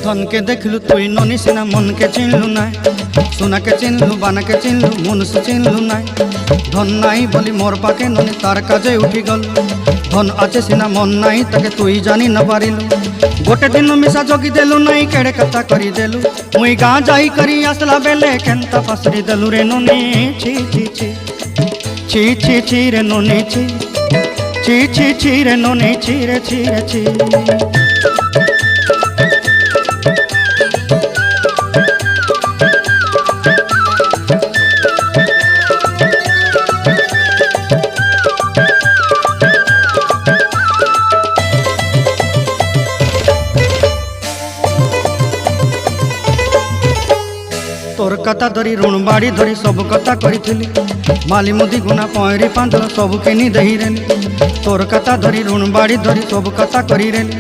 धन के देखलु तुई ननी सिना मन के चिन्हलु ना सोना के चिन्हलु बाना के चिन्हलु मनुष्य चिन्हलु ना धन नाई बोली मोर पाके ननी तार काजे उठी गल धन आचे सिना मन नाई ताके तुई जानी न पारिलु गोटे दिन मिसा जगी देलु नाई केड़े कथा करी देलु मुई गाँ जाई करी आसला बेले केंता फासरी देलु रे ननी छी छी छी छी छी छी रे ननी छी छी छी छी रे ननी छी रे छी रे छी। तोर कथा धरी ऋण बाड़ी धरी सब कथा करी माली मुदी गुना पहरी पांदर सब किनी दही रेली तोर कथा धरी ऋण बाड़ी धरी सब कथा करी रेली।